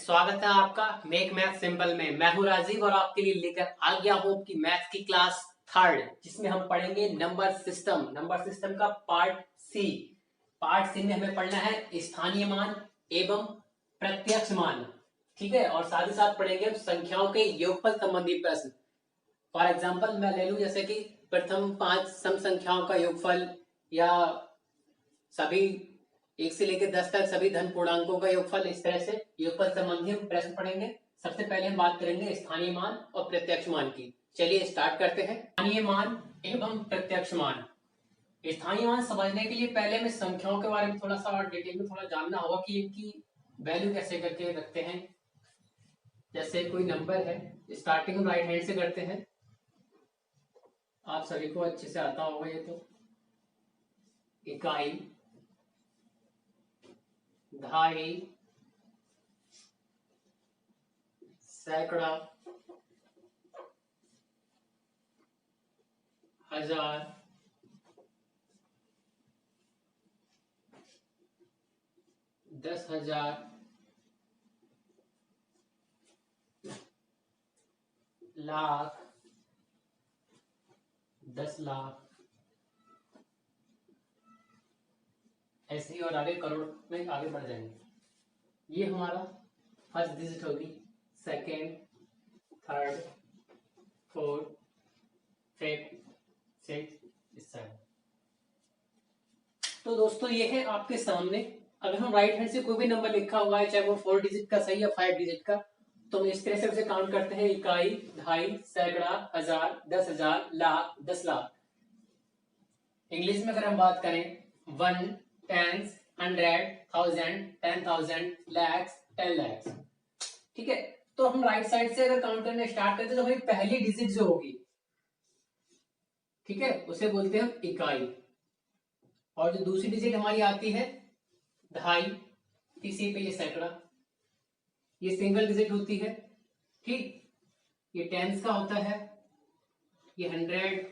स्वागत है आपका मेक मैथ सिंपल में। मैं हूं राजीव और आपके लिए लेकर आ गया हूं कि मैथ की क्लास थर्ड, जिसमें हम पढ़ेंगे नंबर सिस्टम। नंबर सिस्टम का पार्ट सी। पार्ट सी में हमें पढ़ना है स्थानीय मान एवं प्रत्यक्ष मान। ठीक है, और साथ ही साथ पढ़ेंगे हम संख्याओं के योगफल संबंधी प्रश्न। फॉर एग्जाम्पल मैं ले लूं जैसे कि प्रथम 5 सम संख्याओं का योगफल, या सभी 1 से लेकर 10 तक सभी धन पूर्णांकों का योगफल। इस तरह से योगफल संबंधी हम प्रश्न पढ़ेंगे। सबसे पहले हम बात करेंगे स्थानीय मान और प्रत्यक्ष मान की। चलिए स्टार्ट करते हैं। स्थानीय मान एवं प्रत्यक्ष मान। स्थानीय मान समझने के लिए पहले हमें संख्याओं के बारे में थोड़ा सा और डिटेल में थोड़ा जानना होगा कि इनकी वैल्यू कैसे करके रखते हैं। जैसे कोई नंबर है, स्टार्टिंग हम राइट हैंड से करते हैं। आप सभी को अच्छे से आता होगा ये तो। इकाई, दहाई, सैकड़ा, हजार, 10,000, लाख, 10 लाख, ऐसे ही और आगे करोड़ में आगे बढ़ जाएंगे। ये हमारा फर्स्ट डिजिट होगी, second, third, fourth, fifth, sixth, इस तरह। तो दोस्तों ये है आपके सामने। अगर हम राइट हैंड से कोई भी नंबर लिखा हुआ है, चाहे वो 4 डिजिट का सही या 5 डिजिट का, तो हम इस तरह से उसे काउंट करते हैं। इकाई, दहाई, सैकड़ा, हजार, 10,000, लाख, 10 लाख। इंग्लिश में अगर हम बात करें 1, 10, 100, 1000, 10,000, लैक्स, 10 लैक्स। ठीक है, तो हम राइट साइड से अगर काउंट करना स्टार्ट करते हैं तो हमारी पहली डिजिट जो होगी, ठीक है, उसे बोलते हैं हम इकाई। और जो दूसरी डिजिट हमारी आती है दहाई, तीसरी पे ये सैकड़ा, ये सिंगल डिजिट होती है। ठीक, ये टेंस का होता है, ये 100,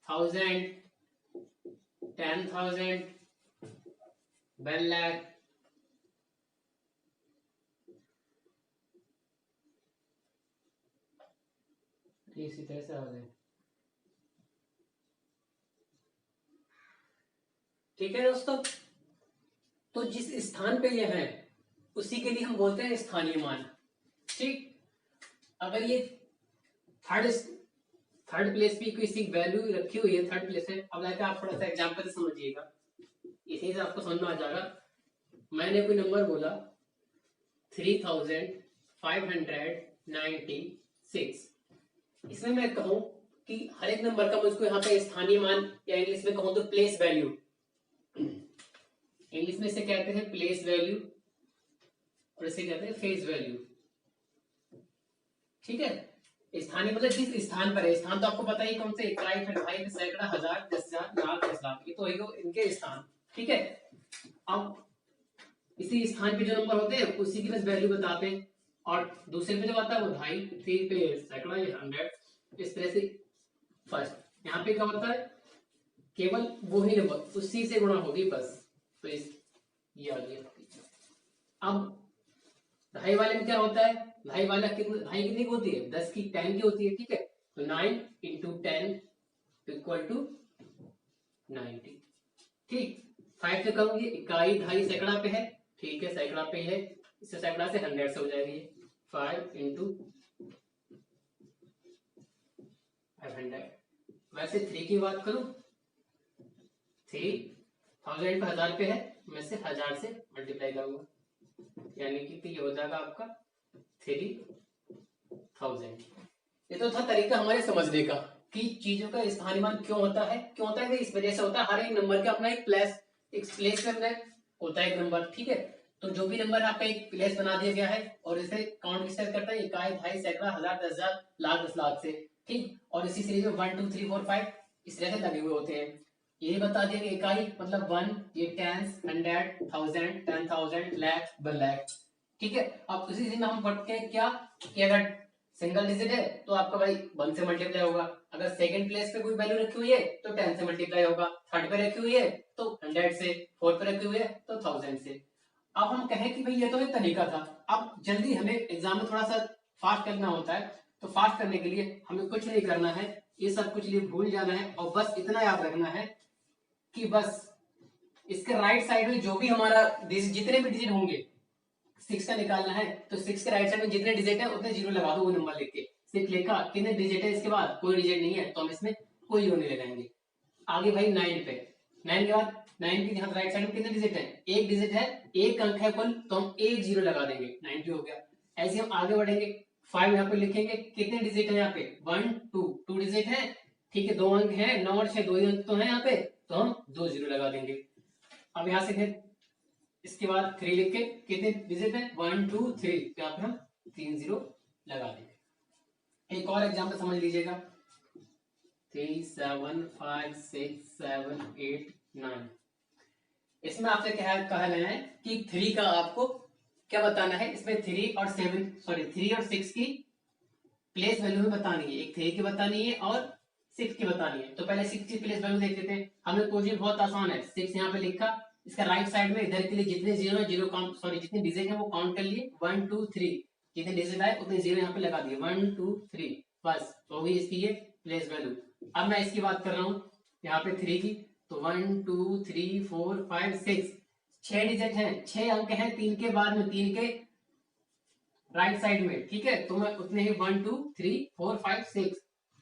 1000, 10,000, 1 लाख, इसी तरह से आ जाए। ठीक है दोस्तों, तो जिस स्थान पे ये है उसी के लिए हम बोलते हैं स्थानीय मान। ठीक, अगर ये थर्ड प्लेस पे किसी वैल्यू रखी हुई है, थर्ड प्लेस है। अब जाकर आप थोड़ा सा एग्जांपल से समझिएगा, इसी से आपको समझ में आ जाएगा। मैंने कोई नंबर बोला 3,596, इसमें मैं कहूं कि हर एक नंबर का मुझको यहाँ पे स्थानीय मान, या इंग्लिश में कहूं तो प्लेस वैल्यू, इंग्लिश में इसे कहते हैं प्लेस वैल्यू और इसे कहते हैं फेस वैल्यू। ठीक है, स्थानीय मतलब जिस स्थान पर है। स्थान तो आपको पता ही कौन से, इकाई, दहाई, सैकड़ा, हजार, 10,000, लाख, 10 लाख, ये तो इनके स्थान। ठीक है, अब इसी स्थान पे जो नंबर होते हैं उसी की बस वैल्यू बताते हैं। और दूसरे पे जो आता है वो दहाई, 3 पे सैकड़ा, ये 100, इस तरह से। फर्स्ट यहाँ पे क्या होता है, केवल वही नंबर उसी से गुणा होगी बस। तो इस ये आ गया। अब दहाई वाले में क्या होता है, दहाई वाला दहाई कितनी की होती है, 10 की, 10 की होती है। ठीक है, तो 9 इंटू 10 इक्वल टू 90। ठीक, 5 से करूंगी, इकाई, दहाई, सैकड़ा पे है। ठीक है, सैकड़ा पे है, इससे सैकड़ा से 100 से हो जाएगी 5 इंटू 500। वैसे 3 की बात करूं, 3,000 पे 1000 पे है, मैं से 1000 से मल्टीप्लाई करूंगा, यानी कि ये हो जाएगा आपका 3,000। ये तो था तरीका हमारे समझने का कि चीजों का स्थानीय मान क्यों होता है। क्यों होता है, इस वजह से होता है, हर एक नंबर का अपना एक प्लेस में होता है एक नंबर। ठीक है, तो जो भी नंबर आपका एक प्लेस बना दिया गया है और इसे काउंट किससे करता है, इकाई, दहाई, सैकड़ा, हजार, 10,000, लाख, 10 लाख से। ठीक, और इसी सीरीज में 1 2 3 4 5 इस तरह से लगे हुए होते हैं। ये बता दिया कि इकाई मतलब 1, ये 10, 100, 1000, 10,000, लाख, 1 लाख। ठीक है, अब उसी चीज में हम पढ़ते हैं क्या कि अगर सिंगल डिजिट है तो आपका भाई 1 से मल्टीप्लाई होगा। अगर सेकंड प्लेस पे कोई वैल्यू रखी हुई है तो 10 से मल्टीप्लाई होगा। थर्ड पे रखी हुई है तो 100 से, फोर्थ पे रखी हुई है तो 1000 से। अब हम कहें कि भाई ये तो एक तरीका था, अब जल्दी हमें एग्जाम में थोड़ा सा फास्ट करना होता है, तो फास्ट करने के लिए हमें कुछ नहीं करना है, ये सब कुछ लिए भूल जाना है और बस इतना याद रखना है कि बस इसके राइट साइड में जो भी हमारा जितने भी डिजिट होंगे 6 का निकालना है, तो 6 के राइट साइड में जितने डिजिट है उतने जीरो लगा दो, वो नंबर लिख के सिर्फ लिखा कितने डिजिट है, इसके बाद कोई डिजिट नहीं है तो हम इसमें कोई जीरो नहीं लगाएंगे। आगे भाई 9 पे, 9 के बाद 9 के यहाँ राइट साइड में कितने डिजिट है, एक डिजिट है, एक अंक है कुल, तो हम एक जीरो लगा देंगे, 90 हो गया। ऐसे हम आगे बढ़ेंगे, 5 यहाँ पे लिखेंगे, कितने डिजिट है यहाँ पे 1 2, 2 डिजिट है, ठीक है, 2 अंक है, 9 और 6 दो ही अंक तो है यहाँ पे, तो हम 2 जीरो लगा देंगे। अब यहाँ से फिर इसके बाद 3 लिख के कितने डिजिट है 1 2 3, यहाँ पे हम 3 जीरो लगा देंगे। एक और एग्जाम्पल समझ लीजिएगा, 3 7 5 6 7 8 9, इसमें आपसे कहा गया है कि 3 का आपको क्या बताना है, इसमें 3 और 6 की प्लेस वैल्यू में बतानी है, एक 3 की बतानी है और 6 की बतानी है। तो पहले 6 की प्लेस वैल्यू देख लेते हैं, हमने क्वेश्चन बहुत आसान है, 6 यहाँ पे लिखा, इसका राइट साइड में इधर के लिए जितने जीरो है जीरो काउंट, जितने डिजिट है वो काउंट कर लिए, 1 2 3, जितने डिजिट आए उतने जीरो यहाँ पे लगा दिए, 1 2 3, बस हो गई इसकी ये प्लेस वैल्यू। अब मैं इसकी बात कर रहा हूँ यहाँ पे 3 की, तो 1 2 3 4 5 6, 6 डिजिट है, 6 अंक है 3 के बाद में, 3 के राइट साइड में, ठीक है, तो मैं उतने ही 1 2 3 4 5 6,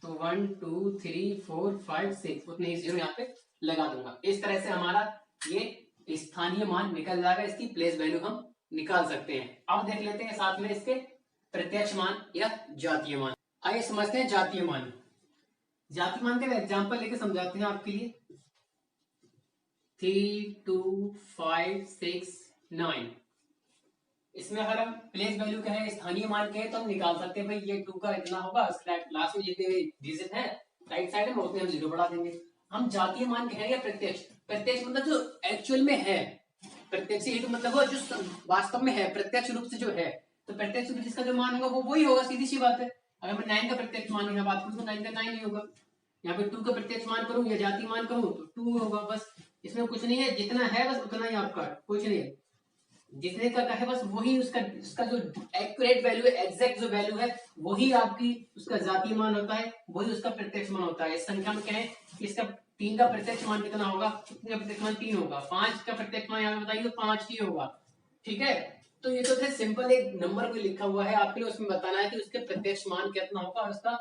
तो 1 2 3 4 5 6 उतने ही जीरो यहाँ पे लगा दूंगा। इस तरह से हमारा ये स्थानीय मान निकल जाएगा, इसकी प्लेस वैल्यू हम निकाल सकते हैं। अब देख लेते हैं साथ में इसके प्रत्यक्ष मान या जातीय मान। आइए समझते हैं जातीय मान। जातीय मान का एग्जांपल लेके समझाते हैं आपके लिए, 3 2 5 6 9, इसमें अगर हम प्लेस वैल्यू कहें, स्थानीय मान कहें, तो हम निकाल सकते हैं भाई ये 2 का इतना होगा, लास्ट में जितने डिजिट है राइट साइड में उतने हम जीरो बढ़ा देंगे। हम जातीय मान कहें या प्रत्यक्ष, प्रत्यक्ष मतलब जो एक्चुअल में है, प्रत्यक्ष ही तो मतलब वो जो वास्तव में है, प्रत्यक्ष रूप से जो है, तो प्रत्यक्ष रूप जिसका जो मान होगा वो वही होगा, सीधी सी बात है। अगर मैं 9 का प्रत्यक्ष मान यहाँ बात करूँ तो 9 का 9 ही होगा, यहाँ पे 2 का प्रत्यक्ष मान करूँ या जातीय मान करूँ तो 2 होगा, बस इसमें कुछ नहीं है, जितना है बस उतना ही आपका, कुछ नहीं है, जितने का है बस वही उसका जो एक्यूरेट वैल्यू है, एग्जैक्ट जो वैल्यू है वही आपकी उसका जातीय मान होता है, वही उसका प्रत्यक्ष मान होता है। इस संख्या में कहें इसका 3 का प्रत्यक्ष मान कितना होगा, कितने का प्रत्यक्ष मान 3 होगा, 5 का प्रत्यक्ष मान यहाँ पे बताइए तो 5 ही होगा, ठीक है। तो ये तो थे सिंपल एक नंबर भी लिखा हुआ है आपके लिए, उसमें बताना है कि उसके प्रत्यक्ष मान कितना होगा और उसका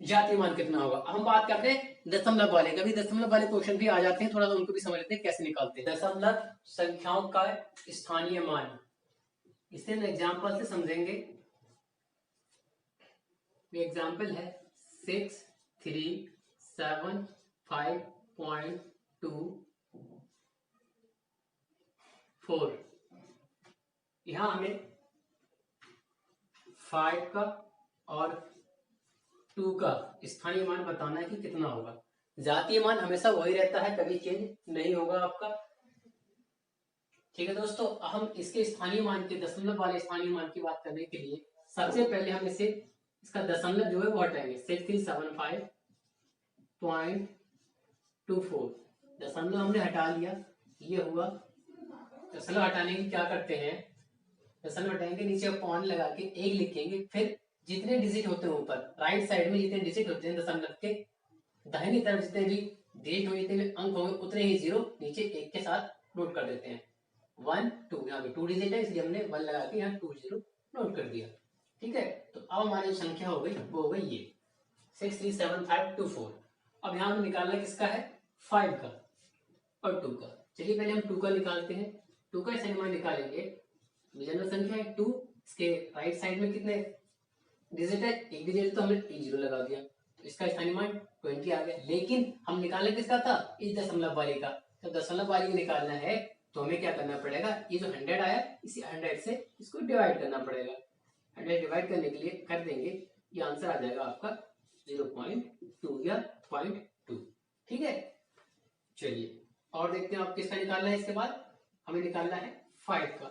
जातीय मान कितना होगा। हम बात करते हैं दशमलव वाले, कभी दशमलव वाले क्वेश्चन भी आ जाते हैं, थोड़ा सा उनको भी समझ लेते हैं कैसे निकालते हैं। दशमलव संख्याओं का स्थानीय मान, इसे हम एग्जाम्पल से समझेंगे। एग्जाम्पल है 6 3 7 5.2 4, यहां हमें 5 का और 2 का स्थानीय मान बताना है कि कितना होगा। जातीय मान हमेशा वही रहता है, कभी चेंज नहीं होगा आपका, ठीक है दोस्तों। हम इसके स्थानीय मान के दशमलव वाले स्थानीय मान की बात करने के लिए सबसे पहले हम इसे इसका दशमलव जो है वो हटाएंगे, 6375.24, दशमलव हमने हटा लिया, ये हुआ। दशमलव हटाने की क्या करते हैं, दशमलव हटाएंगे नीचे पॉइंट लगा के एक लिखेंगे, फिर जितने डिजिट होते हैं ऊपर राइट साइड में जितने डिजिट होते हैं दशमलव के दाहिनी तरफ जितने भी डिजिट हो, जितने भी अंक होंगे उतने ही जीरो नीचे एक के साथ नोट कर देते हैं। 1 2, यहाँ पे 2 डिजिट है इसलिए हमने 1 लगा के यहाँ 2 जीरो नोट कर दिया, ठीक है। तो अब हमारी संख्या हो गई वो हो गई ये 637524। अब यहाँ हमें निकालना किसका है, 5 का और 2 का। चलिए पहले हम 2 का निकालते हैं। 2 का स्थानीय मान निकालेंगे, विजन संख्या है 2, इसके राइट साइड में कितने डिजिट है, एक डिजिट तो हमने एक जीरो लगा दिया, तो इसका स्थानीय मान 20 आ गया। लेकिन हम निकालना किसका था, इस दशमलव वाले का, तो दशमलव वाले को निकालना है तो हमें क्या करना पड़ेगा, ये जो 100 आया इसी 100 से इसको डिवाइड करना पड़ेगा। 100 डिवाइड करने के लिए कर देंगे, ये आंसर आ जाएगा आपका 0.2 या 0.2, ठीक है। चलिए और देखते हैं आप किसका निकालना है। इसके बाद हमें निकालना है 5 का।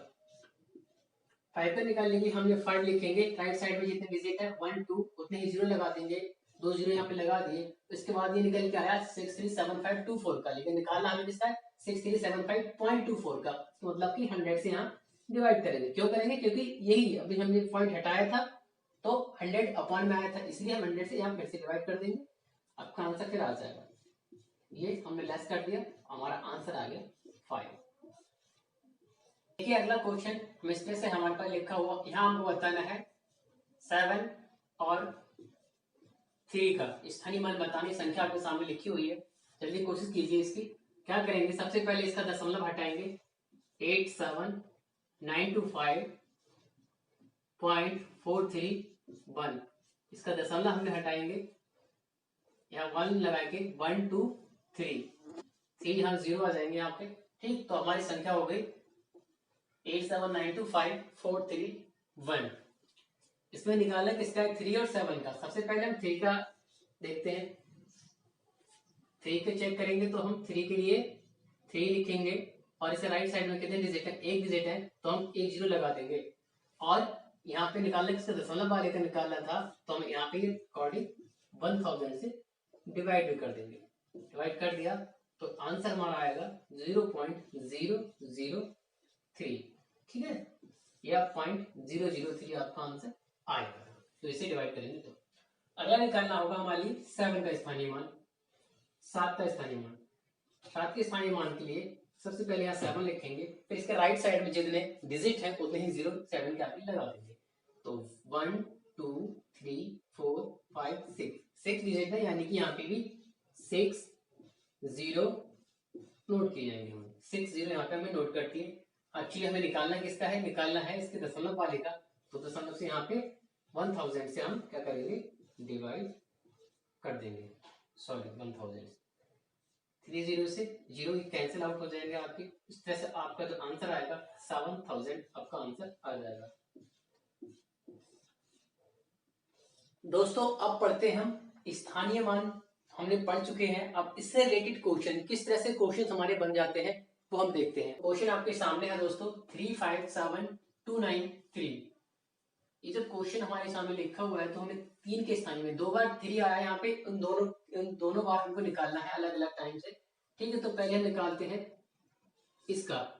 5 का निकालने के लिए हम ये 5 लिखेंगे, राइट साइड में जितने डिजिट है 1 2 उतने ही जीरो लगा देंगे, 2 जीरो यहाँ पे लगा दिए। इसके बाद ये निकल के आया 637524 का, लेकिन निकालना हमें किसका है 6375.24 का, तो मतलब कि 100 से यहाँ डिवाइड करेंगे। क्यों करेंगे? क्योंकि यही अभी हमने पॉइंट हटाया था तो 100 अपॉन में आया था, इसलिए हम 100 से यहाँ फिर से डिवाइड कर देंगे, आपका आंसर फिर आ जाएगा। ये हमने लेस कर दिया, हमारा आंसर आ गया 5। देखिए अगला क्वेश्चन मिस्टर से हमारे पास लिखा हुआ, यहाँ हमको बताना है 7 और 3 का स्थानीय मान बताने, संख्या आपके सामने लिखी हुई है, जल्दी कोशिश कीजिए इसकी। क्या करेंगे? सबसे पहले इसका दशमलव हटाएंगे, 87925.431, इसका दशमलव हमने हटाएंगे, यहाँ 1 लगा के 1 2 3 3 यहाँ 0 आ जाएंगे यहाँ पे। ठीक, तो हमारी संख्या हो गई 87925.431। इसमें निकालना किसका है? 3 और 7 का। सबसे पहले हम 3 का देखते हैं, 3 के चेक करेंगे तो हम 3 के लिए 3 लिखेंगे और इसे राइट साइड में कितने डिजिट है? एक डिजिट है तो हम एक 0 लगा देंगे, और यहाँ पे निकालना किसका? दशमलव वाले का निकालना था तो हम यहाँ पे अकॉर्डिंग 1000 से डिवाइड भी कर देंगे। डिवाइड कर दिया तो आंसर हमारा आएगा 0.003। ठीक है, या 0.003 आपका आंसर आएगा। तो इसे डिवाइड करेंगे तो अगला निकालना होगा हमारे लिए 7 का स्थानीय मान, 7 का स्थानीय मान। 7 के स्थानीय मान के लिए सबसे पहले यहाँ 7 लिखेंगे, फिर इसके राइट साइड में जितने डिजिट है उतने ही 0 7 के आगे लगा देंगे। तो 1 2 3 4 5 6 डिजिट है, यानी कि यहाँ पे भी 6 0 नोट किए जाएंगे। हम 6 0 यहाँ पे हमें नोट करती है। एक्चुअली हमें निकालना किसका है? निकालना है इसके दशमलव वाले का, तो दशमलव से यहाँ पे 1000 से हम क्या करेंगे? डिवाइड कर देंगे। सॉरी 1000 3 0 से 0 कैंसिल आउट हो जाएंगे आपके। इस तरह से आपका जो आंसर आएगा 7000 आपका आंसर आ जाएगा। दोस्तों अब पढ़ते हैं हम स्थानीय मान, हमने पढ़ चुके हैं। अब इससे रिलेटेड क्वेश्चन, किस तरह से क्वेश्चन हमारे बन जाते हैं वो हम देखते हैं। क्वेश्चन आपके सामने है दोस्तों 357293। ये जो क्वेश्चन हमारे सामने लिखा हुआ है तो हमें 3 के स्थानीय में 2 बार 3 आया यहाँ पे, उन दोनों बार हमको निकालना है अलग अलग टाइम से। ठीक है, तो पहले हम निकालते हैं इसका,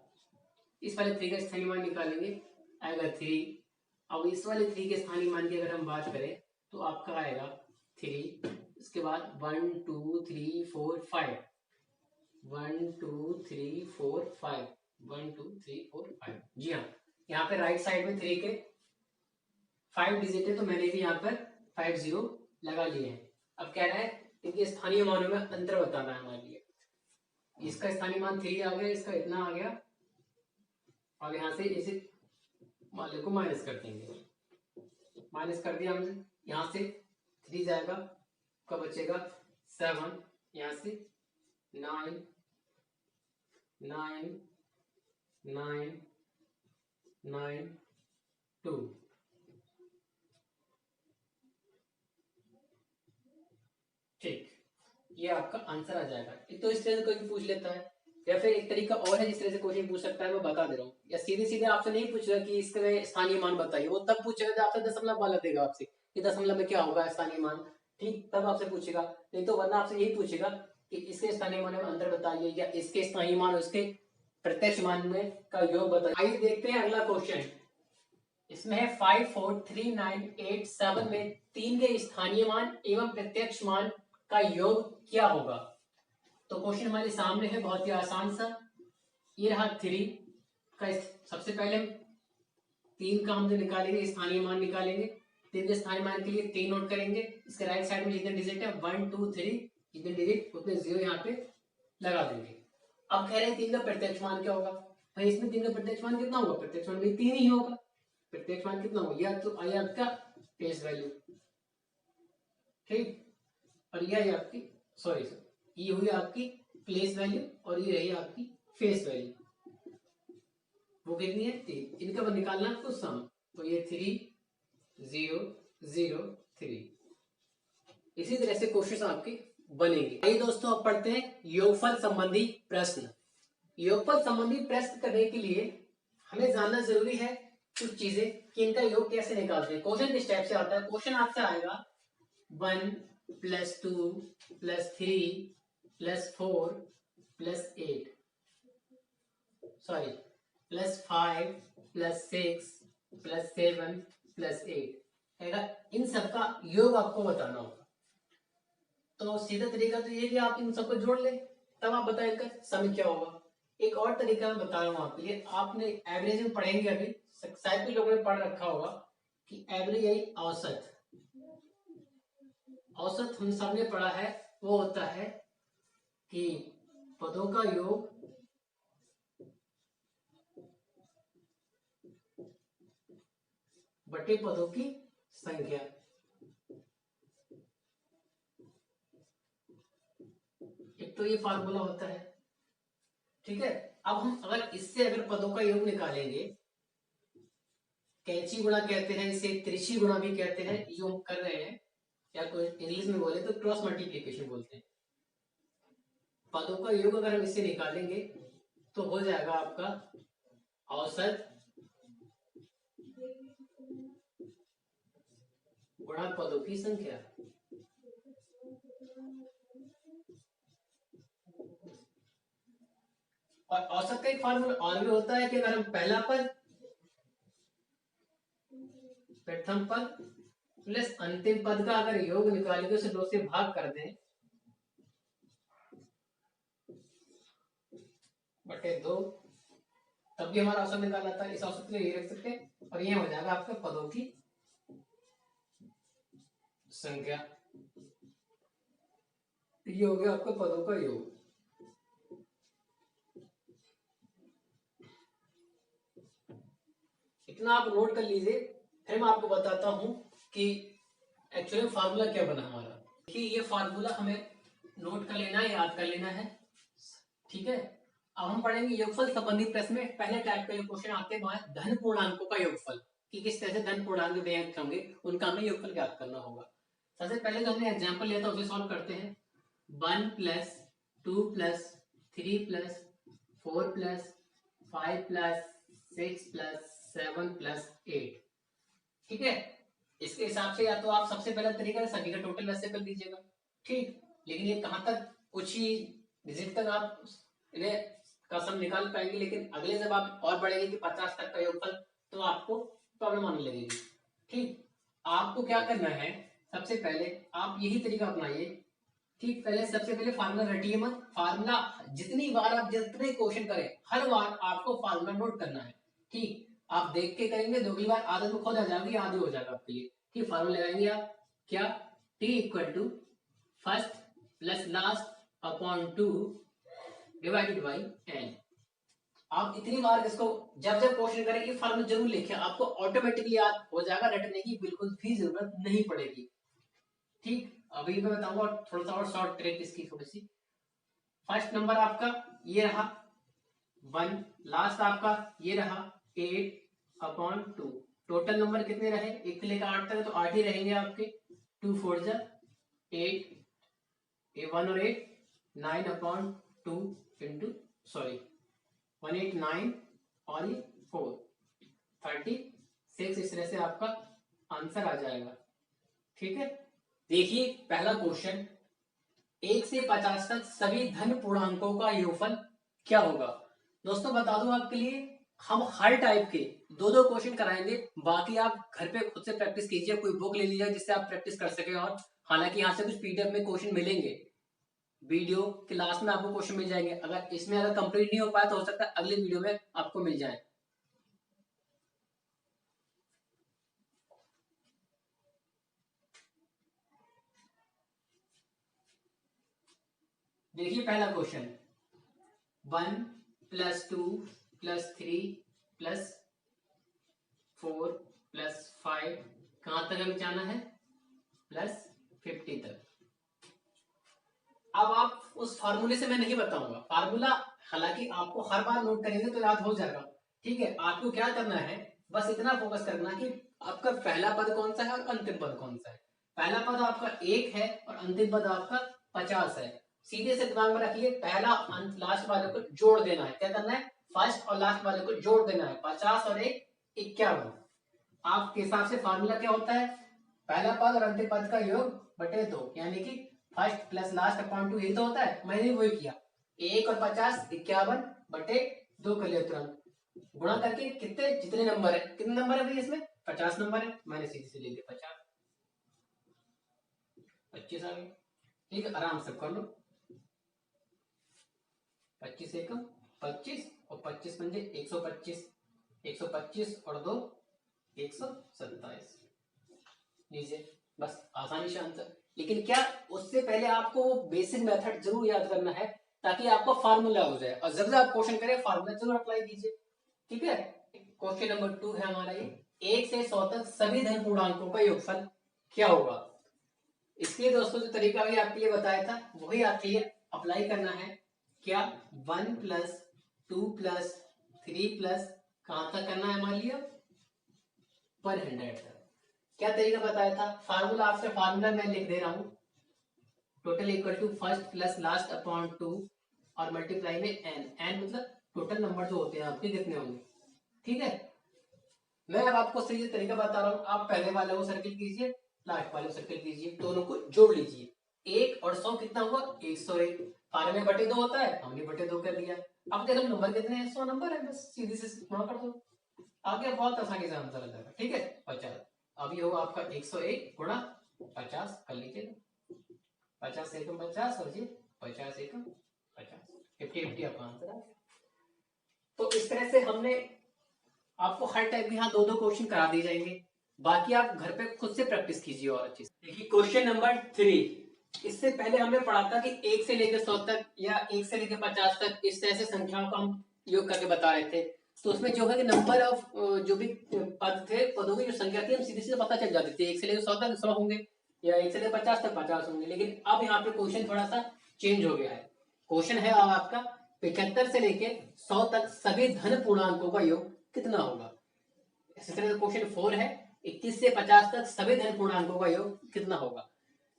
इस वाले 3 का स्थानीय मान निकालेंगे, आएगा 3। अब इस वाले 3 के स्थानीय मान की अगर हम बात करें तो आपका आएगा 3, इसके बाद 1 2 3 4 5, 1 2 3 4 5, 1 2 3 4 5। जी हाँ, यहाँ पे राइट साइड में 3 के 5 डिजिट है तो मैंने भी यहाँ पर 5 0 लगा लिए हैं। अब कह रहा है इनके स्थानीय मानों में अंतर बताना है हमारे लिए। इसका स्थानीय मान 3 आ गया, इसका इतना आ गया, और यहाँ से इसे वाले को माइनस कर देंगे। माइनस कर दिया हमने, यहाँ से 3 जाएगा, कब बचेगा 7, यहाँ से 9 9 9 9 2। ठीक, ये आपका आंसर आ जाएगा। तो इस तरह से कोई पूछ लेता है, या फिर एक तरीका और है जिस तरह से क्वेश्चन पूछ सकता है, मैं बता दे रहा हूँ। या सीधे सीधे आपसे नहीं पूछेगा कि इसका स्थानीय मान बताइए, वो तब पूछेगा जब आपसे दशमलव वाला देगा आपसे कि दशमलव में क्या होगा स्थानीय मान। ठीक, तब आपसे पूछेगा, नहीं तो वरना आपसे यही पूछेगा कि इसके स्थानीय मान में अंतर बताइए, या इसके स्थानीय मान और इसके प्रत्यक्ष मान में का योग बताइए। आइए देखते हैं अगला क्वेश्चन। इसमें है 54398 में 3 के स्थानीय मान एवं प्रत्यक्ष मान का योग क्या होगा। तो क्वेश्चन हमारे सामने है, बहुत ही आसान सा। ये रहा 3 का, सबसे पहले हम 3 का हम जो निकालेंगे स्थानीय मान निकालेंगे। 3 के स्थानीय मान के लिए 3 नोट करेंगे, इसके राइट साइड में जितने डिजिट है 1 2 3, जितने डिजिट उतने 0 यहाँ पे लगा देंगे। अब कह रहे हैं 3 का प्रत्यक्ष मान क्या होगा। भाई इसमें 3 का प्रत्यक्ष मान कितना होगा? प्रत्यक्ष मान भी 3 ही होगा। प्रत्यक्ष मान कितना होगा? या तो आई आपका फेस वैल्यू, ठीक, और यह आपकी सॉरी सर ये हुई आपकी प्लेस वैल्यू, और ये रही आपकी फेस वैल्यू। वो कितनी है? 3। इनका बस निकालना आपको सम, तो ये 3 0 0 3। इसी तरह से क्वेश्चन आपके बनेंगे। आइए दोस्तों अब पढ़ते हैं योगफल संबंधी प्रश्न। योगफल संबंधी प्रश्न करने के लिए हमें जानना जरूरी है कुछ चीजें कि इनका योग कैसे निकालते हैं। क्वेश्चन किस टाइप से आता है? क्वेश्चन आपसे आएगा 1 + 2 + 3 + 4 + 8 सॉरी +5 प्लस 6 प्लस 7 प्लस 8, इन सबका योग आपको बताना होगा। तो सीधा तरीका तो ये कि आप इन सबको जोड़ ले, तब आप बताएं इनका सम क्या होगा। एक और तरीका मैं बता रहा हूँ आपके लिए, आपने एवरेज में पढ़ेंगे, अभी शायद कुछ लोगों ने पढ़ रखा होगा कि एवरेज यही औसत, औसत हम सबने पढ़ा है, वो होता है कि पदों का योग बटे पदों की संख्या। एक तो ये फार्मूला होता है, ठीक है। अब हम अगर इससे अगर पदों का योग निकालेंगे, कैंची गुणा कहते हैं इसे, त्रिशी गुणा भी कहते हैं, जो हम कर रहे हैं, या कोई इंग्लिश में बोले तो क्रॉस मल्टीप्लीकेशन बोलते हैं। पदों का योग अगर हम इससे निकालेंगे तो हो जाएगा आपका औसत गुणा पदों की संख्या। और औसत का एक फार्मूला और भी होता है कि अगर हम पहला पद, प्रथम पद प्लस अंतिम पद का अगर योग निकालेंगे, उसे 2 से भाग कर दें बटे 2, तब भी हमारा औसत निकाल आता है। इस औसत को ये रख सकते हैं और ये हो जाएगा आपके पदों की संख्या। ये हो गया आपका पदों का योग। इतना आप नोट कर लीजिए, फिर मैं आपको बताता हूं कि एक्चुअली फार्मूला क्या बना हमारा। देखिए ये फार्मूला हमें नोट कर लेना है, याद कर लेना है, ठीक है। अब हम पढ़ेंगे योगफल संबंधी प्रश्न में पहले टाइप का जो क्वेश्चन आते हैं धन पूर्णांकों का योगफल, कि किस तरह से धन पूर्णांक व्यक्त होंगे, उनका हमें योगफल ज्ञात करना होगा। सबसे पहले जो हमने एग्जांपल लिया था उसे सॉल्व करते हैं। 1 plus 2 plus 3 plus 4 plus 5 plus 6 plus 7 plus 8, ठीक है। इसके हिसाब से या तो आप सबसे पहला तरीका सभी का टोटल वैसे कर लीजिएगा, ठीक। लेकिन ये कहां तक कुछ ही डिजिट तक आप इन्हें का सम निकाल पाएंगे, लेकिन अगले जब आप और बढ़ेंगे कि 50 तक का योगफल, तो आपको प्रॉब्लम आने लगेगी, ठीक। आपको क्या करना है, सबसे पहले आप यही तरीका अपनाइए, ठीक। पहले सबसे पहले फार्मूला रटिए मत, फार्मूला जितनी बार आप जितने क्वेश्चन करें हर बार आपको फार्मूला नोट करना है, ठीक। आप देख के करेंगे, दो बार आदत में खुद आ जाएगी, आदि हो जाएगा आपके लिए, ठीक। फार्मूला लगाएंगे आप क्या, t equal to first plus last upon 2 divided by n। आप इतनी बार इसको जब जब क्वेश्चन करें ये फार्मूला जरूर लिखें, आपको ऑटोमेटिकली याद हो जाएगा, रटने की बिल्कुल भी जरूरत नहीं पड़ेगी, ठीक। अभी मैं बताऊंगा थोड़ा सा और शॉर्ट ट्रिक इसकी थोड़ी सी। फर्स्ट नंबर आपका ये रहा 1, लास्ट आपका ये रहा 8 अपॉन 2, टोटल नंबर कितने रहे, 1 से लेकर 8 तक, तो 8 ही रहेंगे आपके। 2 4 जा 8, ये 1 और 8 9 अपॉन 2 इंटू सॉरी 189 और ये 4 36, इस तरह से आपका आंसर आ जाएगा, ठीक है। देखिए पहला क्वेश्चन, 1 से 50 तक सभी धन पूर्णांकों का योगफल क्या होगा। दोस्तों बता दूं आपके लिए, हम हर टाइप के दो दो क्वेश्चन कराएंगे, बाकी आप घर पे खुद से प्रैक्टिस कीजिए, कोई बुक ले लीजिए जिससे आप प्रैक्टिस कर सके। और हालांकि यहाँ से कुछ पीडीएफ में क्वेश्चन मिलेंगे, वीडियो के लास्ट में आपको क्वेश्चन मिल जाएंगे, अगर इसमें अगर कंप्लीट नहीं हो पाया तो हो सकता है अगले वीडियो में आपको मिल जाए। देखिए पहला question, 1 plus 2 plus 3 plus 4 plus 5, कहां तक हमें जाना है, प्लस 50 तक। अब आप उस फार्मूले से मैं नहीं बताऊंगा, फार्मूला हालांकि आपको हर बार नोट करेंगे तो याद हो जाएगा, ठीक है। आपको क्या करना है, बस इतना फोकस करना कि आपका पहला पद कौन सा है और अंतिम पद कौन सा है। पहला पद आपका 1 है और अंतिम पद आपका 50 है। सीधे से दिमाग में रखिए, पहला लास्ट वाले को जोड़ देना है, क्या करना है, फर्स्ट और लास्ट वाले को जोड़ देना है, 50 और 1 51। आपके हिसाब से फार्मूला क्या होता है, पहला पद और अंतिम पद का योग बटे 2, यानी कि फर्स्ट प्लस लास्ट अपॉन 2, यही तो होता है। मैंने वही किया, 1 और 50 51 बटे 2 कर लिया तुरंत। गुणा करके कितने जितने नंबर है, कितने नंबर है भाई इसमें 50 नंबर है, मैंने सीधे से ले लिया 50, 25 आ गए। ठीक है, आराम से कर लो, 25 एकम 25 और 25 पंजे 125, 125 और 2 127 लीजिए, बस आसानी से आंसर। लेकिन क्या उससे पहले आपको वो बेसिक मेथड जरूर याद करना है ताकि आपको फार्मूला हो जाए, और जब आप क्वेश्चन करें फार्मूला जरूर अप्लाई कीजिए। ठीक है, क्वेश्चन नंबर 2 है हमारा ये, 1 से 100 तक सभी धन पूर्णांकों का योगफल क्या होगा। इसलिए दोस्तों जो तरीका भी आपके लिए बताया था वही आपके लिए अप्लाई करना है। क्या 1 प्लस 2 प्लस 3 प्लस कहां तक करना है हमारे लिए 100 तक। क्या तरीका बताया था, फार्मूला आपसे फार्मूला मैं लिख दे रहा हूं, total equal to first plus last upon 2 और मल्टीप्लाई में एन, एन मतलब टोटल नंबर जो होते हैं आपके कितने होंगे। ठीक है, मैं अब आपको सही तरीका बता रहा हूँ, आप पहले वाले को सर्किल कीजिए, लास्ट वाले को सर्किल कीजिए, दोनों को जोड़ लीजिए। 1 और 100 कितना हुआ 101, पारे में बटे 2 होता है, हमने बटे 2 कर दिया। अब देखो नंबर कितने हैं 100 नंबर है, बस सीधे से गुणा कर दो, आगे बहुत आसानी से आंसर आ जाएगा। ठीक है 50, अब ये होगा आपका 101 गुणा 50 कर लीजिए, 50 एकम 50 और ये 50 एकम 50, 50-50 आपका आंसर है। तो इस तरह से हमने आपको हर टाइप के यहाँ 2-2 क्वेश्चन करा दिए जाएंगे, बाकी आप घर पे खुद से प्रैक्टिस कीजिए और अच्छे से। देखिए क्वेश्चन नंबर 3, इससे पहले हमने पढ़ा था कि 1 से लेकर 100 तक या 1 से लेकर 50 तक इस तरह से संख्याओं का हम योग करके बता रहे थे। तो उसमें जो है कि नंबर ऑफ जो भी पद थे, पदों की जो संख्या थी हम सीधे सीधे पता चल जाती थी, 1 से लेकर 100 तक 100 होंगे या 1 से लेकर 50 तक 50 होंगे। लेकिन अब यहाँ पे क्वेश्चन थोड़ा सा चेंज हो गया है। क्वेश्चन है अब आपका 75 से लेकर 100 तक सभी धन पूर्णांकों का योग कितना होगा। इसी तरह क्वेश्चन 4 है 21 से 50 तक सभी धन पूर्णांकों का योग कितना होगा।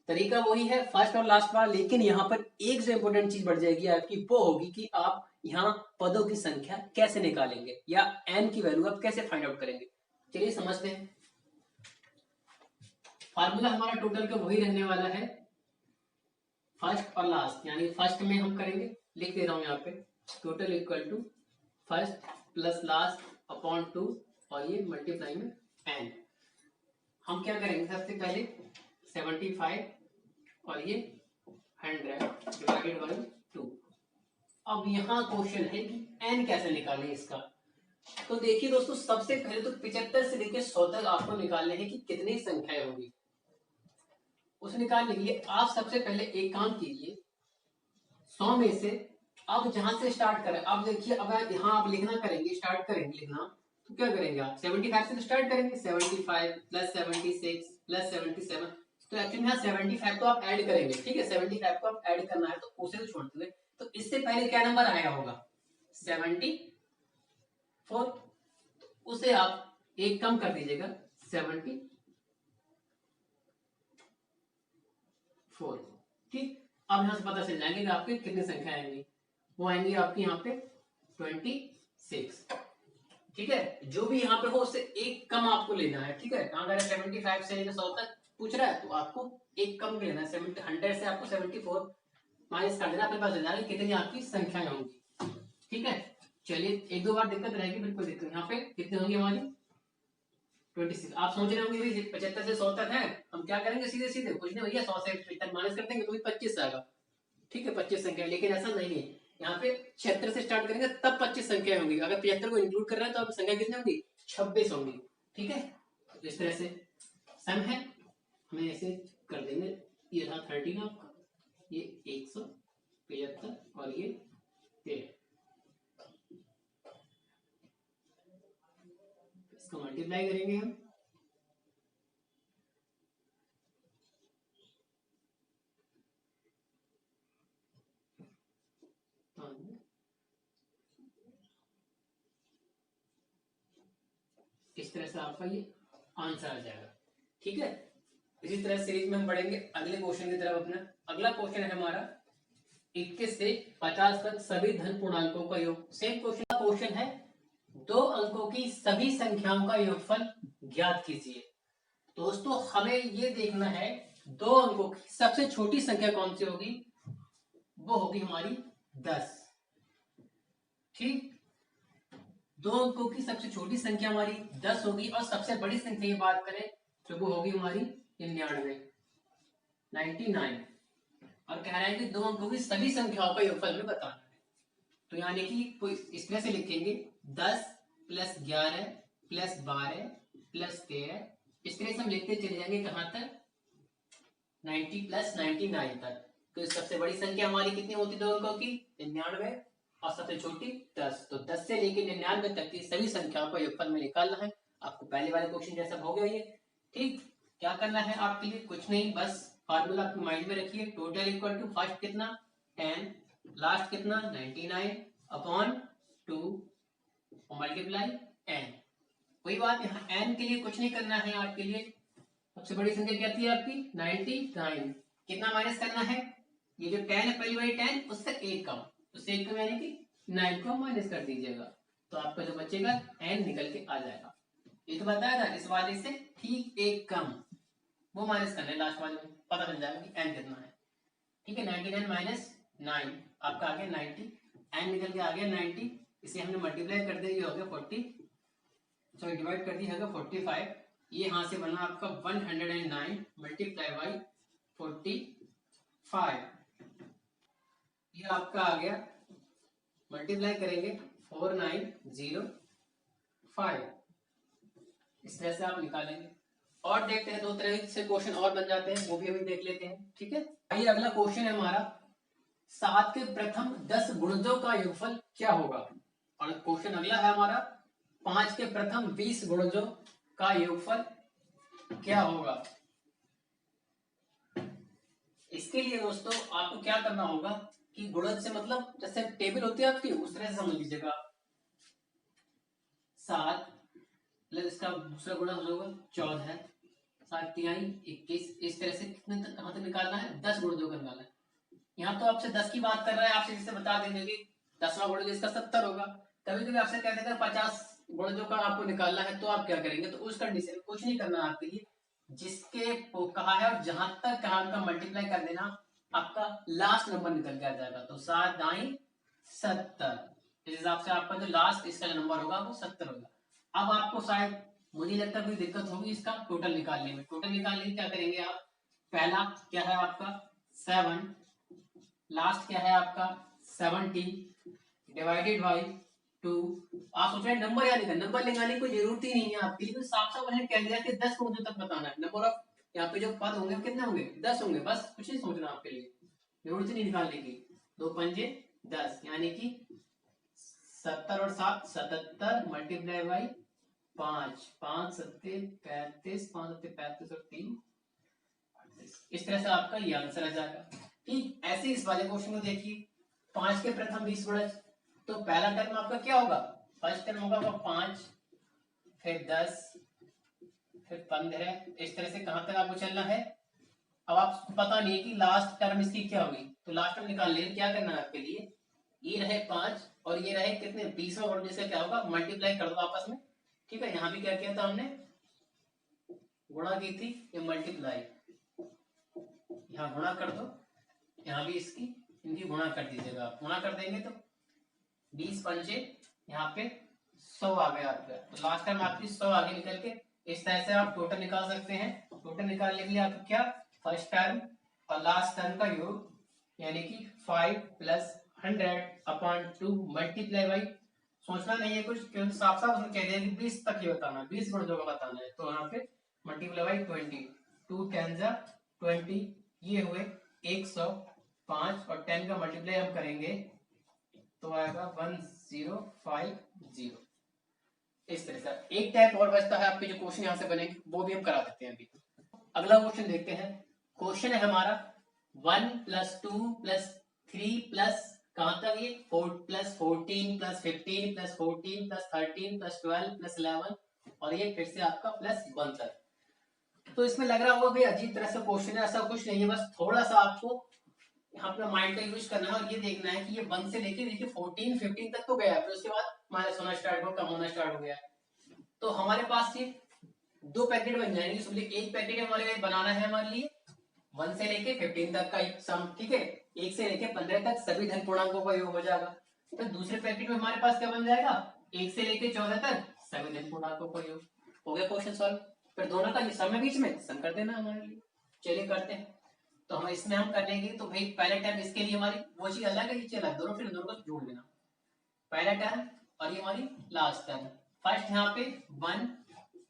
तरीका वही है फर्स्ट और लास्ट बार, लेकिन यहाँ पर एक जो इंपॉर्टेंट चीज बढ़ जाएगी आपकी, वो होगी कि आप यहाँ पदों की संख्या कैसे निकालेंगे या n की वैल्यू आप कैसे फाइंड आउट करेंगे। चलिए समझते हैं। फार्मूला हमारा टोटल का वही रहने वाला है, फर्स्ट और लास्ट, यानी फर्स्ट में हम करेंगे, लिख दे रहा हूं यहाँ पे, total equal to first plus last upon 2 और ये मल्टीप्लाई में n। हम क्या करेंगे सबसे पहले 75 और ये 100 डिवाइडेड बाई 2। अब यहाँ क्वेश्चन है कि n कैसे निकालें इसका। तो देखिए दोस्तों सबसे पहले तो 75 से लेकर 100 तक आपको निकालने हैं कि कितनी संख्याएं होंगी। उसे निकालने के लिए आप सबसे पहले एक काम कीजिए, 100 में से अब जहां से स्टार्ट करें, अब देखिए अब यहाँ आप लिखना करेंगे, स्टार्ट करेंगे लिखना, तो क्या करेंगे आप 75 से स्टार्ट करेंगे, 75 प्लस 76 प्लस 77। तो एक्चुअली यहाँ 75 तो आप ऐड करेंगे, ठीक है 75 को आप ऐड करना है, तो उसे तो छोड़ते हुए, तो इससे पहले क्या नंबर आया होगा 74, उसे आप एक कम कर दीजिएगा 74। ठीक, अब यहां से पता चल जाएंगे कि आपके कितनी संख्या आएंगी, वो आएंगी आपकी यहाँ पे 26। ठीक है, जो भी यहाँ पे हो उससे एक कम आपको लेना है। ठीक है, अगर 75 से लेकर 100 तक पूछ रहा है तो आपको एक कम लेना है, 100 से आपको 74 माइनस कर देना, अपने पास जाना कितनी आपकी संख्याएं होंगी। ठीक है, चलिए एक दो बार दिक्कत रहेगी, बिल्कुल दिक्कत, यहाँ पे कितनी होंगी हमारी 26। आप सोच रहे होंगे 75 से 100 तक है, हम क्या करेंगे सीधे सीधे कुछ नहीं भैया 100 से 75 माइनस कर देंगे तो भी 25 आएगा। ठीक है 25 संख्या, लेकिन ऐसा नहीं है, यहाँ पे 76 से स्टार्ट करेंगे तब 25 संख्या होंगी, अगर 75 को इंक्लूड कर रहे हैं तो अब संख्या कितनी होंगी 26 होंगी। ठीक है, इस तरह से सम है, हमें ऐसे कर देंगे, ये था 13 आपका, ये 175 और ये 13, इसको मल्टीप्लाई करेंगे हम, इस तरह से आपका ये आंसर आ जाएगा। ठीक है, इसी तरह सीरीज में हम बढ़ेंगे अगले क्वेश्चन की तरफ अपना। अगला क्वेश्चन है हमारा 21 से 50 तक सभी धन पूर्णांकों का योग। सेम क्वेश्चन है, 2 अंकों की सभी संख्याओं का योगफल ज्ञात कीजिए। दोस्तों हमें ये देखना है 2 अंकों की सबसे छोटी संख्या कौन सी होगी, वो होगी हमारी 10। ठीक, दो अंकों की सबसे छोटी संख्या हमारी 10 होगी और सबसे बड़ी संख्या की बात करें तो वो होगी हमारी 99 और कह रहा है कि दो अंकों की सभी संख्याओं का योगफल में बताना है। तो यानी कि कोई इस तरह से लिखेंगे 10 प्लस 11 प्लस 12 प्लस 13, इस तरह से हम लिखते चले जाएंगे कहां तक 90 प्लस 99 तक। तो सबसे बड़ी संख्या हमारी कितनी होती दो अंकों की 99 और सबसे छोटी 10। तो 10 से लेकर 99 तक की सभी संख्याओं का योगफल में निकालना है। आपको पहले वाले क्वेश्चन जैसा हो गया ये। ठीक, क्या करना है आपके लिए, कुछ नहीं, बस फार्मूला अपने माइंड में रखिए। टोटल इक्वल टू फर्स्ट कितना 10, लास्ट कितना 99 अपॉन 2 मल्टीप्लाई n। वही बात यहाँ n के लिए कुछ नहीं करना है आपके लिए। सबसे बड़ी संख्या क्या थी आपकी 99, कितना माइनस करना है, ये जो 10 है पहली वाली 10 उससे एक कम, उससे एक कम यानी कि 9 को माइनस कर दीजिएगा तो आपका जो बचेगा n निकल के आ जाएगा। ये तो बताया था, इस वाले से ठीक एक कम वो माइनस करना है, लास्ट वाले में पता चल जाएगा कि n कितना है। ठीक है, 99 माइनस 9 आपका आ गया 90, n निकल के आ गया 90, इसे हमने मल्टीप्लाई कर दिया, ये हो गया 40, सॉरी डिवाइड कर दिया होगा 45, ये यहां से बना आपका 109 मल्टीप्लाई बाई 45, ये आपका आ गया, मल्टीप्लाई करेंगे 4905, इस तरह से आप निकालेंगे। और देखते हैं दो तरह से क्वेश्चन और बन जाते हैं, वो भी अभी देख लेते हैं। ठीक है, आइए अगला क्वेश्चन है हमारा 7 के प्रथम 10 गुणजों का योगफल क्या होगा। और क्वेश्चन अगला है हमारा 5 के प्रथम 20 गुणजों का योगफल क्या होगा। इसके लिए दोस्तों आपको क्या करना होगा कि गुणज से मतलब जैसे टेबल होती है आपकी, उस तरह से समझ लीजिएगा। 7 प्लस इसका दूसरा गुणज होगा 14, 7 तिहाई 21, इस तरह से कितने तक कहां तक निकालना है 10 गुणजों का निकालना है। यहाँ तो आपसे 10 की बात कर रहा है, आपसे जिससे बता देंगे कि 10वां गुणज इसका 70 होगा। कभी कभी आपसे कह देगा 50 गुणजों का आपको निकालना है, तो आप क्या करेंगे, तो उस कंडीशन में कुछ नहीं करना आपके लिए, जिसके कहा है और जहां तक कहा उनका मल्टीप्लाई कर देना, आपका लास्ट नंबर निकल के आ जाएगा। तो 7 दाई 70, इस हिसाब से आपका जो लास्ट इसका जो नंबर होगा वो 70 होगा। अब आपको शायद मुझे लगता है कोई दिक्कत होगी इसका टोटल निकालने में। टोटल निकालने में क्या करेंगे आप, पहला क्या है आपका 7, लास्ट क्या है आपका 70 डिवाइडेड बाई 2। आप सोच रहे हैं नंबर याद नहीं, नंबर लगाने की कोई जरूरत ही नहीं है आपके लिए, साफ साफ उन्हें कह दिया कि 10 गुणजों तक बताना है। नंबर ऑफ यहाँ पे जो पद होंगे कितने होंगे 10 होंगे, बस कुछ नहीं सोचना आपके लिए, जरूरत नहीं निकालने की। 2 पंजे 10 यानी कि 70 और 7 77 मल्टीप्लाई बाई 5, 5 सत्ते 35, 5 सत्ते 35 और 3 38, इस तरह से आपका ये आंसर आ जाएगा। ठीक, ऐसे इस वाले क्वेश्चन को देखिए 5 के प्रथम 20 गुणज, तो पहला टर्म आपका क्या होगा, फर्स्ट टर्म होगा 5, फिर 10, फिर 15, इस तरह से कहां तक आपको चलना है। अब आपको पता नहीं है कि लास्ट टर्म इसकी क्या होगी, तो लास्ट टर्म निकालने के लिए क्या करना है आपके लिए, ये रहे 5 और ये रहे कितने 20वां गुणज, जिसका क्या होगा मल्टीप्लाई कर दो आपस में। ठीक है, यहाँ भी क्या किया था हमने, गुणा की थी, ये मल्टीप्लाई, यहाँ गुणा कर दो, यहाँ भी इसकी इनकी गुणा कर दीजिएगा। गुणा कर देंगे तो 20 पंचे यहाँ पे 100 आ गया आपका, तो लास्ट टाइम आपकी 100 आगे निकल के इस तरह से आप टोटल निकाल सकते हैं। टोटल निकालने के लिए आपको क्या, फर्स्ट टर्म और लास्ट टर्म का योग यानी कि 5 प्लस 100 अपॉन 2 मल्टीप्लाई बाई, सोचना नहीं है कुछ, क्योंकि साफ साफ उसने कह दिया कि 20 तक ही बताना है, 20 गुणजों का बताना है, तो यहाँ पे मल्टीप्लाई बाई 20, 2 10 20, ये हुए 105 और 10 का मल्टीप्लाई हम करेंगे तो आएगा 1050। इस तरह से एक टाइप और बचता है आपके जो क्वेश्चन यहाँ से बनेंगे वो भी हम करा देते हैं अभी। अगला क्वेश्चन देखते हैं, क्वेश्चन है हमारा 1 प्लस 2 प्लस 3 प्लस कहां तक, ये 4 plus 14 plus 15 plus 14 plus 13 plus 12 plus 11 और ये फिर से आपका प्लस 1 तक। तो इसमें लग रहा होगा भाई अजीब तरह से क्वेश्चन है, ऐसा कुछ नहीं है, बस थोड़ा सा आपको अपना माइंड का यूज करना है और ये देखना है कि ये 1 से लेके देखिए 14 15 तक तो गया, फिर उसके बाद माइनस होना स्टार्ट हो, कम होना स्टार्ट हो गया। तो हमारे पास ये 2 पैकेट बन जाएंगे, समझिए एक पैकेट हमारे लिए बनाना है हमारे लिए 1 से लेके 15 तक का सम, ठीक है, 1 से लेके 15 तक सभी धन पूर्णांकों का योग हो जाएगा। फिर दूसरे पैकेट में हमारे पास क्या बन जाएगा 1 से लेके 14 तक सभी धन पूर्णांकों का योग। हो गया क्वेश्चन सॉल्व। फिर दोनों का सम है बीच में, सम कर देना हमारे लिए। चलिए करते हैं। तो हम इसमें हम करेंगे तो भाई पहले टर्म इसके लिए हमारी वो चीज अलग है, नीचे अलग, दोनों फिर दोनों को जोड़ देना। पहला टर्म और ये हमारी लास्ट टर्म। फर्स्ट यहाँ पे 1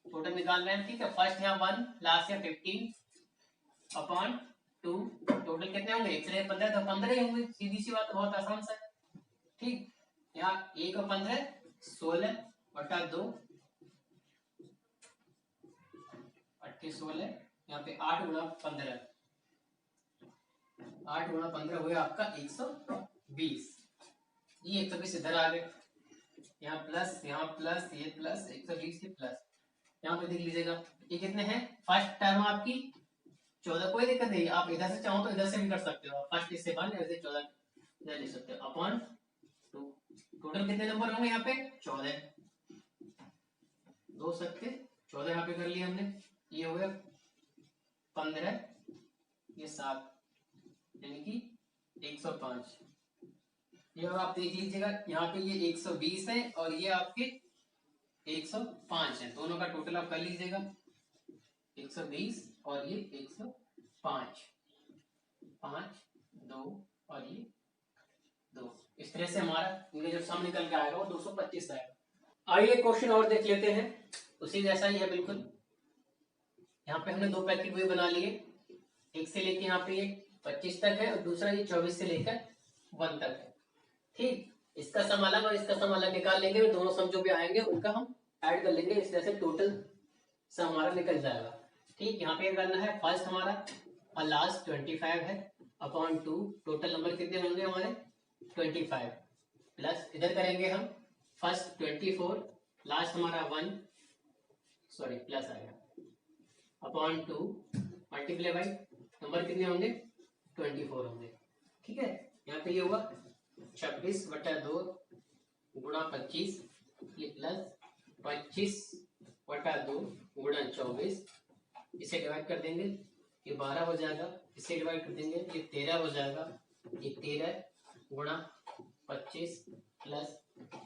टोटल निकाल रहे हैं, ठीक है। फर्स्ट यहाँ 1, लास्ट यहाँ 15 अपॉन 2, टोटल कितने होंगे 1 से 15 तो 15 ही होंगे, सीधी सी बात, बहुत आसान सा है, ठीक। यहाँ 1 और 15 16 बटा 2 8 16, यहाँ पे 8 गुणा 15, 8 गुणा 15 हुआ आपका 120। ये 120 इधर आ गए, यहाँ प्लस ये प्लस 120 के प्लस, यहाँ पे देख लीजिएगा ये कितने हैं। फर्स्ट टर्म आपकी 14, कोई दिक्कत नहीं, आप इधर से चाहो तो इधर से भी कर सकते हो, फर्स्ट इससे 1 ऐसे 14 इधर लिख सकते हो अपॉन 2। टोटल कितने नंबर होंगे यहाँ पे 14, 2 सत्ते 14 यहाँ पे कर लिया हमने, ये हो गया 15, ये 7 यानी कि 105। ये आप देख लीजिएगा यहाँ पे ये 120 है और ये आपके 105 है, दोनों का टोटल आप कर लीजिएगा 120 और ये 105, 5 2 और ये 2, इस तरह से हमारा इनका जो सम निकल के आएगा वो 225 आएगा। आइए क्वेश्चन और देख लेते हैं, उसी जैसा ही है बिल्कुल। यहाँ पे हमने 2 पैकेट वही बना लिए, एक से लेके यहाँ पे ये 25 तक है और दूसरा ये 24 से लेकर 1 तक है, ठीक। इसका सम अलग और इसका सम अलग निकाल लेंगे, और दोनों सम जो भी आएंगे उनका हम ऐड कर लेंगे, इस तरह से टोटल सम हमारा निकल जाएगा, ठीक। यहाँ पे करना है फर्स्ट हमारा और लास्ट 25 है अपॉन 2, टोटल नंबर कितने होंगे हमारे 25, प्लस इधर करेंगे हम फर्स्ट 24, लास्ट हमारा 1 सॉरी प्लस आएगा अपॉन 2 मल्टीप्लाई बाई नंबर कितने होंगे 24 होंगे, ठीक है। यहाँ पे ये होगा 26 बटा 2 गुणा 25, ये प्लस 25 बटा 2 गुणा 24, इसे डिवाइड कर देंगे ये 12 हो जाएगा, इसे डिवाइड कर देंगे ये 13 हो जाएगा, ये 13 गुणा 25 प्लस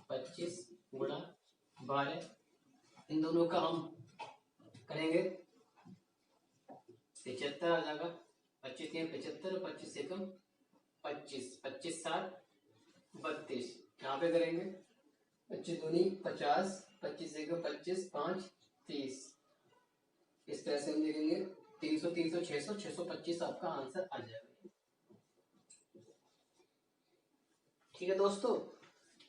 25 गुणा 12, इन दोनों का हम करेंगे 75 आ जाएगा, 25 में 75 और 25 से कम 25, 25 7 32, यहाँ पे करेंगे 25 दूनी 50, 25 से कम 25 5 30, इस तरह से हम लिखेंगे 300 300 600 625 आपका आंसर आ जाएगा, ठीक है दोस्तों।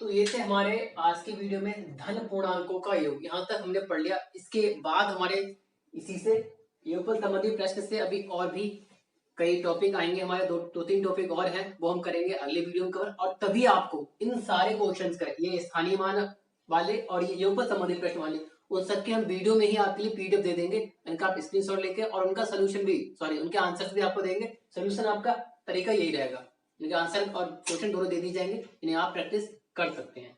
तो ये थे हमारे आज के वीडियो में धन पूर्णांकों का योग, यहाँ तक हमने पढ़ लिया। इसके बाद हमारे इसी से योगफल संबंधी प्रश्न से अभी और भी कई टॉपिक आएंगे, हमारे दो तीन टॉपिक और हैं, वो हम करेंगे अगले वीडियो में कवर, और तभी आपको इन सारे क्वेश्चंस का, ये स्थानीय मान वाले और ये योगफल संबंधी प्रश्न वाले, उन सबके हम वीडियो में ही आपके लिए पीडीएफ दे देंगे, इनका आप स्क्रीनशॉट लेके और उनका सोल्यूशन भी उनके आंसर्स भी आपको देंगे। सोल्यूशन आपका तरीका यही रहेगा, इनके आंसर और क्वेश्चन दोनों दे दी जाएंगे, इन्हें आप प्रैक्टिस कर सकते हैं।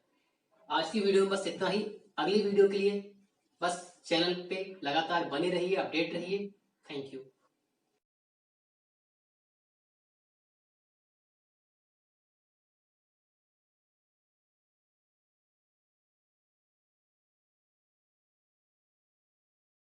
आज की वीडियो में बस इतना ही, अगली वीडियो के लिए बस चैनल पे लगातार बने रहिए, अपडेट रहिए। Thank you.